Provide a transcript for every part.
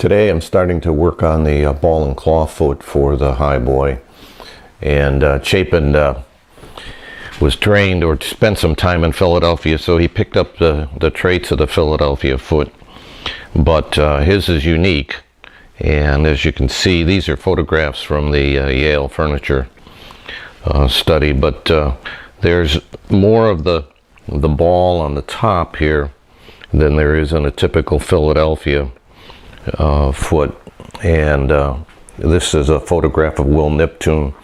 Today I'm starting to work on the ball and claw foot for the high boy, and Chapin was trained or spent some time in Philadelphia, so he picked up the traits of the Philadelphia foot, but his is unique. And as you can see, these are photographs from the Yale furniture study, but there's more of the ball on the top here than there is on a typical Philadelphia foot. And this is a photograph of Will Neptune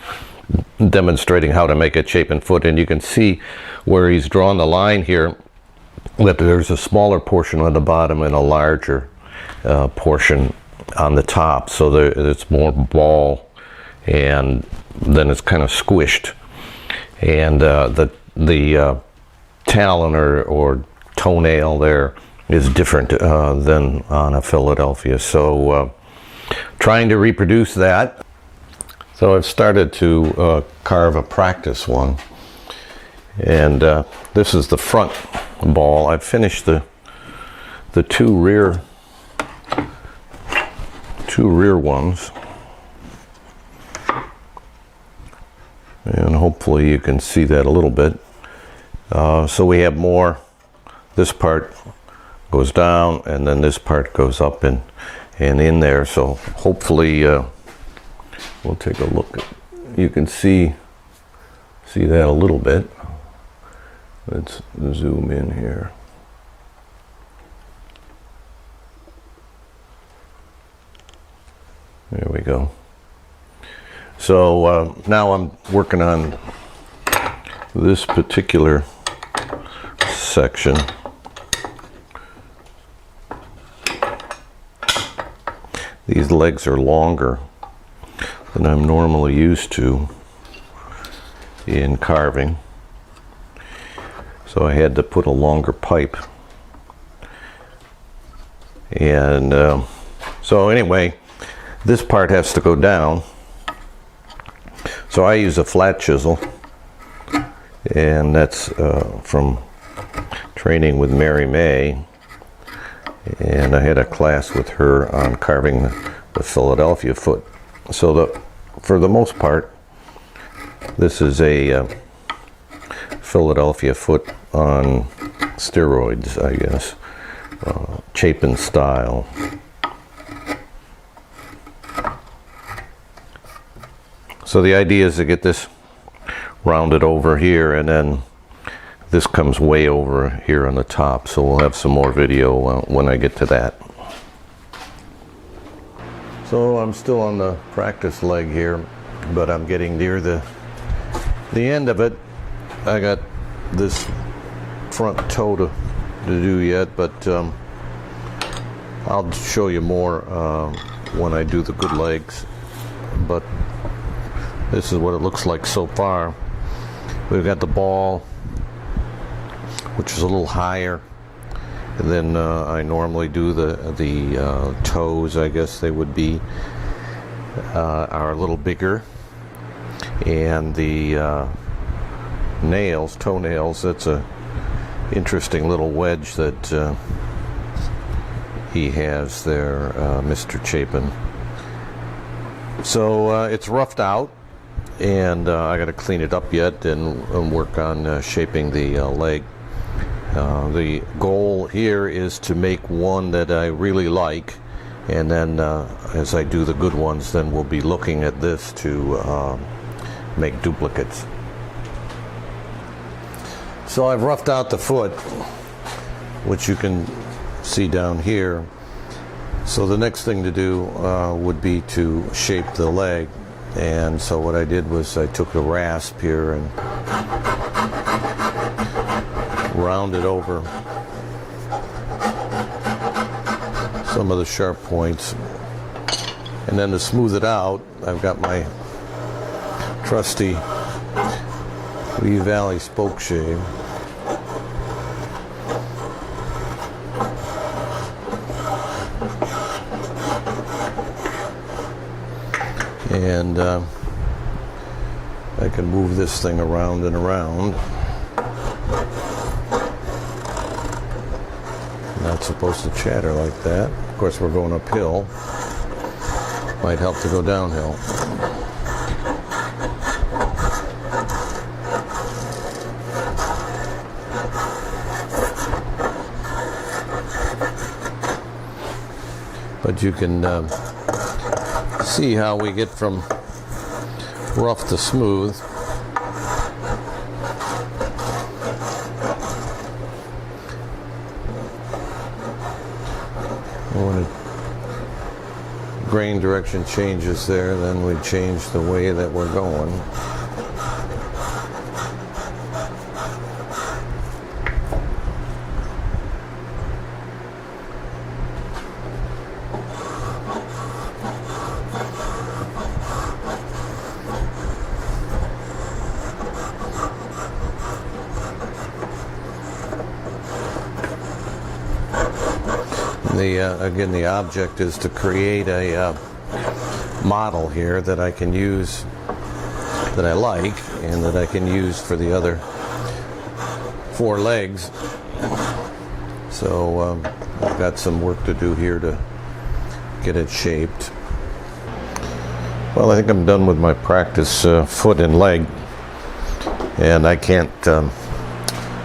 demonstrating how to make a Chapin foot, and you can see where he's drawn the line here that there's a smaller portion on the bottom and a larger portion on the top, so it's more ball, and then it's kind of squished, and the talon or toenail there is different than on a Philadelphia. So trying to reproduce that. So I've started to carve a practice one, and this is the front ball. I've finished the two rear ones, and hopefully you can see that a little bit. So we have more. This part goes down, and then this part goes up and in there. So hopefully we'll take a look. You can see that a little bit. Let's zoom in here. There we go. So now I'm working on this particular section. These legs are longer than I'm normally used to in carving, so I had to put a longer pipe. And so anyway, this part has to go down, so I use a flat chisel, and that's from training with Mary May, and I had a class with her on carving the Philadelphia foot. So for the most part, this is a Philadelphia foot on steroids, I guess, Chapin style. So the idea is to get this rounded over here, and then this comes way over here on the top. So we'll have some more video when I get to that. So I'm still on the practice leg here, but I'm getting near the end of it. I got this front toe to do yet, but I'll show you more when I do the good legs. But this is what it looks like so far. We've got the ball, which is a little higher, and then I normally do the toes, I guess they would be, are a little bigger, and the toenails, that's a interesting little wedge that he has there, Mr. Chapin. So it's roughed out, and I got to clean it up yet and work on shaping the leg. The goal here is to make one that I really like, and then as I do the good ones, then we'll be looking at this to make duplicates. So I've roughed out the foot, which you can see down here. So the next thing to do would be to shape the leg. And so what I did was I took a rasp here and rounded over some of the sharp points. And then to smooth it out, I've got my trusty Lee Valley spoke shave. And I can move this thing around and around. Not supposed to chatter like that. Of course, we're going uphill. Might help to go downhill. But you can see how we get from rough to smooth. When the grain direction changes there, then we change the way that we're going. Again, the object is to create a model here that I can use, that I like, and that I can use for the other 4 legs. So I've got some work to do here to get it shaped. Well, I think I'm done with my practice foot and leg, and I can't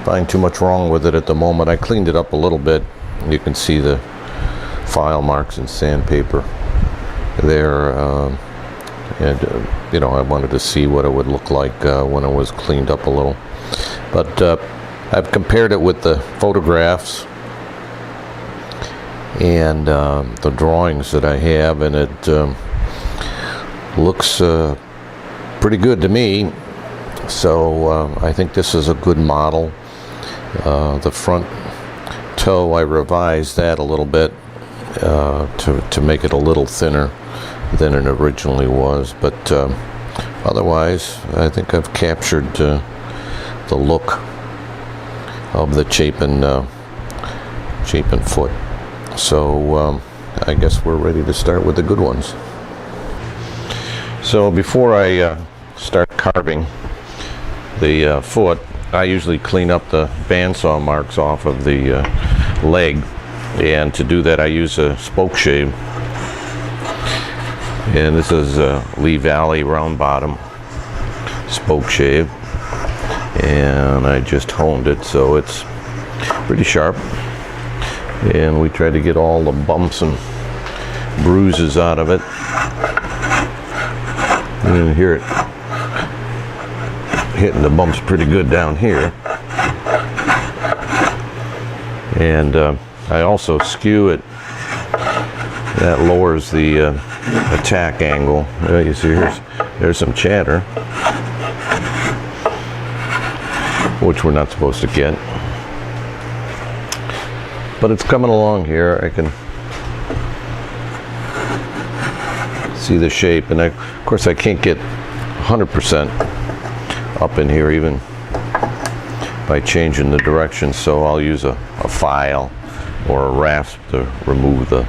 find too much wrong with it at the moment. I cleaned it up a little bit. You can see the file marks and sandpaper there, and you know, I wanted to see what it would look like when it was cleaned up a little. But I've compared it with the photographs and the drawings that I have, and it looks pretty good to me. So I think this is a good model. The front toe, I revised that a little bit to make it a little thinner than it originally was, but otherwise I think I've captured the look of the Chapin foot. So I guess we're ready to start with the good ones. So before I start carving the foot, I usually clean up the bandsaw marks off of the leg, and to do that I use a spoke shave, and this is a Lee Valley round bottom spoke shave, and I just honed it so it's pretty sharp, and we try to get all the bumps and bruises out of it. You can hear it hitting the bumps pretty good down here. And I also skew it. That lowers the attack angle. You see, there's some chatter, which we're not supposed to get. But it's coming along here. I can see the shape, and of course I can't get 100% up in here even by changing the direction, so I'll use a file or a rasp to remove the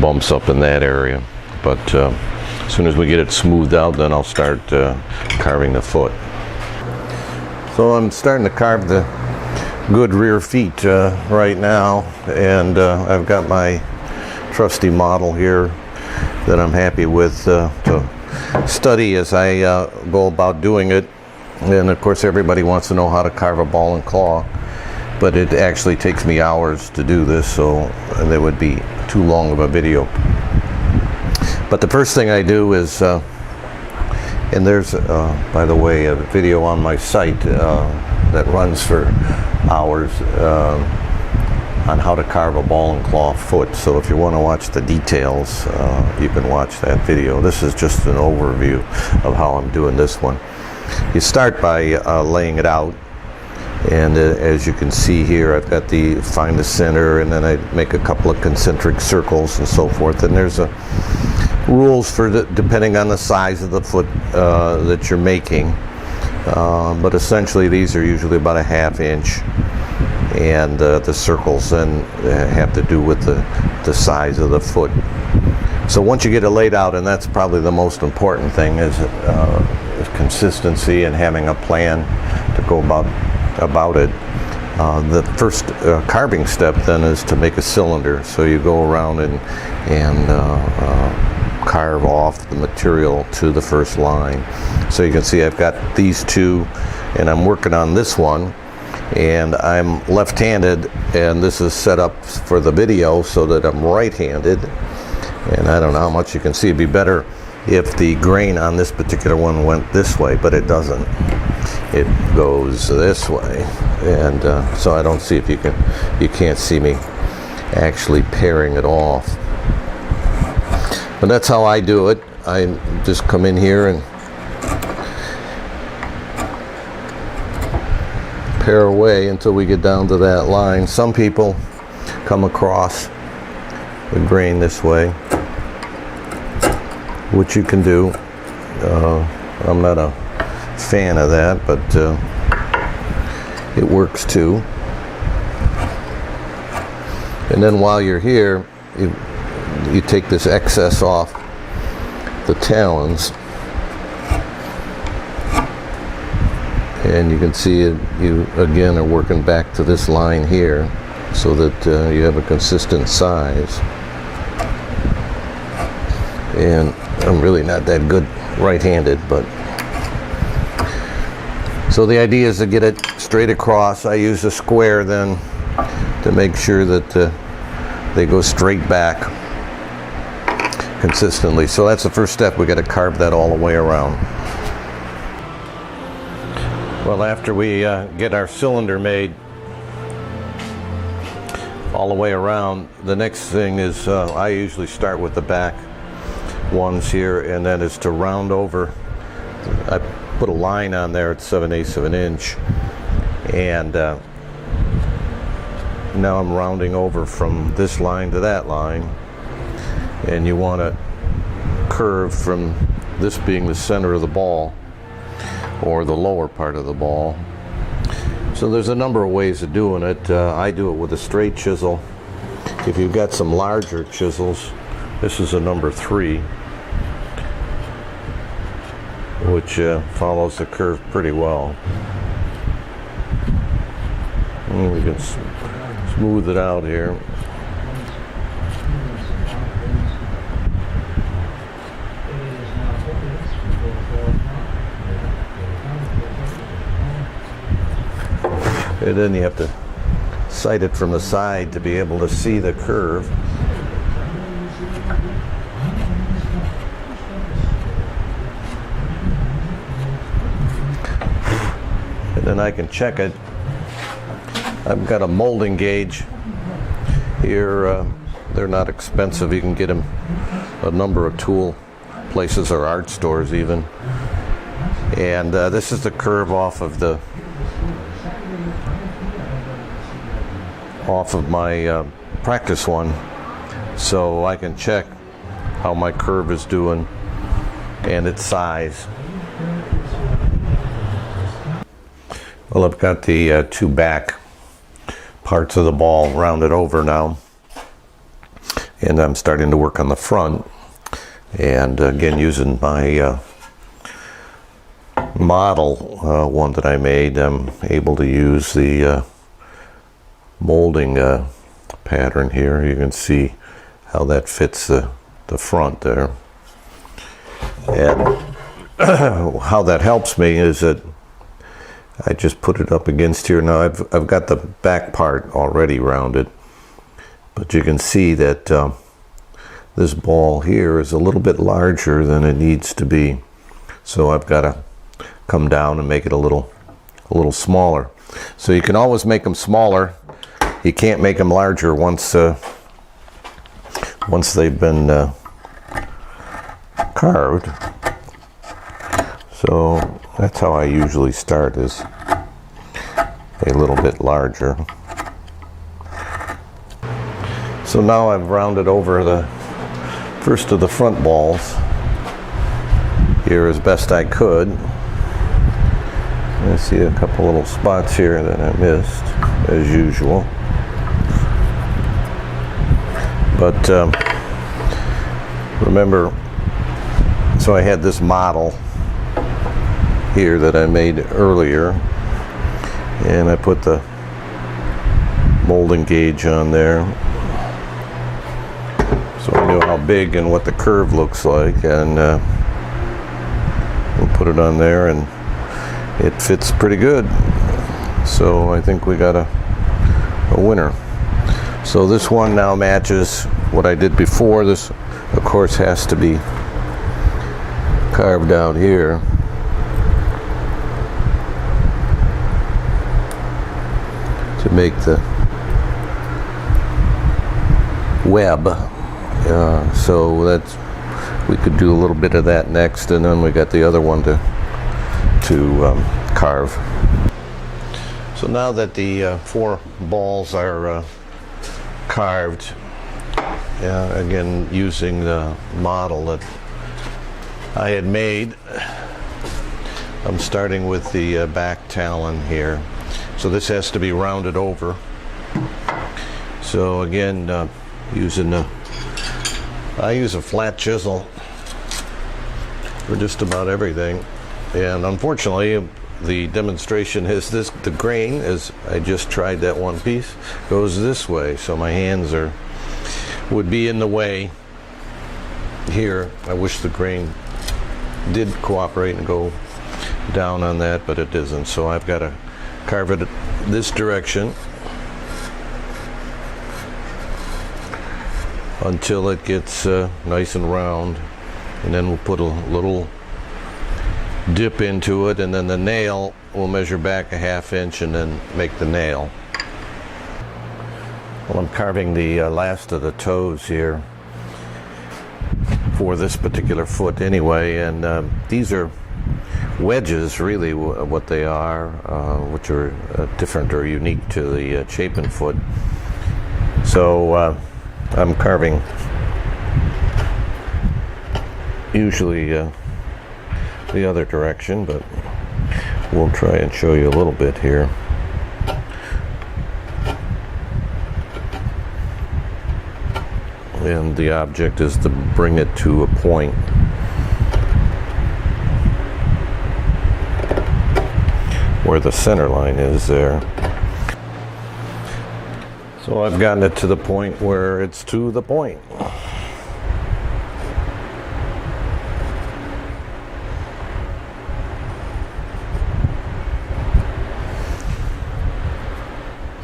bumps up in that area. But as soon as we get it smoothed out, then I'll start carving the foot. So I'm starting to carve the good rear feet right now, and I've got my trusty model here that I'm happy with to study as I go about doing it. And of course everybody wants to know how to carve a ball and claw, but it actually takes me hours to do this, so that would be too long of a video. But the first thing I do is, and there's by the way a video on my site that runs for hours on how to carve a ball and claw foot, so if you want to watch the details you can watch that video. This is just an overview of how I'm doing this one. You start by laying it out, and as you can see here, I've got find the center, and then I make a couple of concentric circles and so forth, and there's rules for depending on the size of the foot that you're making, but essentially these are usually about a 1/2 inch, and the circles then have to do with the size of the foot. So once you get it laid out, and that's probably the most important thing, is consistency and having a plan to go about it. The first carving step then is to make a cylinder. So you go around and carve off the material to the first line. So you can see I've got these two, and I'm working on this one, and I'm left-handed, and this is set up for the video so that I'm right-handed. And I don't know how much you can see. It'd be better if the grain on this particular one went this way, but it doesn't. It goes this way, and so I don't see if you can't see me actually paring it off. But that's how I do it. I just come in here and pare away until we get down to that line. Some people come across the grain this way, which you can do. I'm not a fan of that, but it works too. And then while you're here, you take this excess off the talons, and you can see it. You again are working back to this line here so that you have a consistent size. And I'm really not that good right-handed, but so the idea is to get it straight across. I use a square then to make sure that they go straight back consistently. So that's the first step. We got to carve that all the way around. Well, after we get our cylinder made all the way around, the next thing is I usually start with the back ones here, and that is to round over. I put a line on there at 7/8 of an inch, and now I'm rounding over from this line to that line, and you want to curve from this being the center of the ball or the lower part of the ball. So there's a number of ways of doing it. I do it with a straight chisel. If you've got some larger chisels, this is a number 3, which follows the curve pretty well. And we can smooth it out here. And then you have to sight it from the side to be able to see the curve. And then I can check it. I've got a molding gauge here. They're not expensive. You can get them a number of tool places or art stores even. And this is the curve off of my practice one, so I can check how my curve is doing and its size. Well, I've got the two back parts of the ball rounded over now, and I'm starting to work on the front. And again, using my model one that I made, I'm able to use the molding pattern here. You can see how that fits the front there. And how that helps me is that I just put it up against here. Now I've got the back part already rounded, but you can see that this ball here is a little bit larger than it needs to be. So I've got to come down and make it a little smaller. So you can always make them smaller. You can't make them larger once they've been carved. So that's how I usually start, is a little bit larger. So now I've rounded over the first of the front balls here as best I could. I see a couple little spots here that I missed, as usual. But remember, so I had this model here that I made earlier, and I put the molding gauge on there, so I know how big and what the curve looks like, and we'll put it on there, and it fits pretty good. So I think we got a winner. So this one now matches what I did before. This, of course, has to be carved out here. To make the web. So that's, we could do a little bit of that next, and then we got the other one to carve. So now that the 4 balls are carved, again using the model that I had made, I'm starting with the back talon here. So this has to be rounded over. So again, I use a flat chisel for just about everything. And unfortunately, the demonstration is this: the grain, as I just tried that one piece, goes this way. So my hands would be in the way here. I wish the grain did cooperate and go down on that, but it isn't. So I've got to carve it this direction until it gets nice and round, and then we'll put a little dip into it, and then the nail will measure back a 1/2 inch and then make the nail. Well, I'm carving the last of the toes here for this particular foot anyway, and these are wedges, really, what they are, which are different or unique to the Chapin foot. So I'm carving usually the other direction, but we'll try and show you a little bit here. And the object is to bring it to a point where the center line is there. So I've gotten it to the point where it's to the point.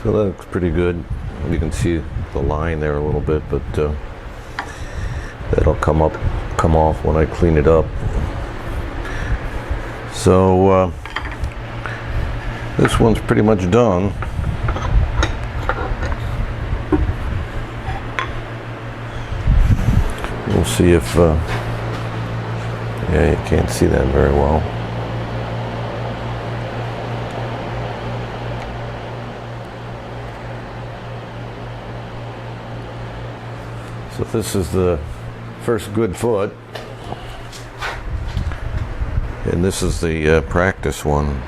So that looks pretty good. You can see the line there a little bit, but that'll come off when I clean it up. So this one's pretty much done. We'll see if yeah, you can't see that very well. So this is the first good foot, and this is the practice one.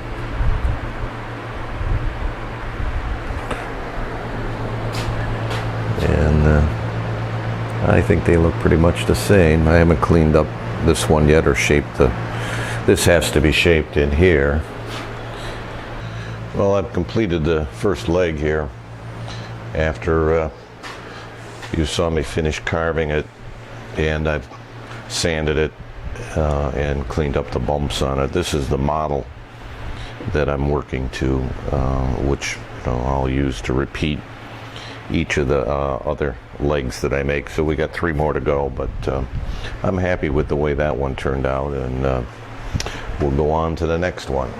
And I think they look pretty much the same. I haven't cleaned up this one yet or shaped this has to be shaped in here. Well, I've completed the first leg here after you saw me finish carving it, and I've sanded it and cleaned up the bumps on it. This is the model that I'm working to, which I'll use to repeat each of the other legs that I make. So we got 3 more to go, but I'm happy with the way that one turned out, and we'll go on to the next one.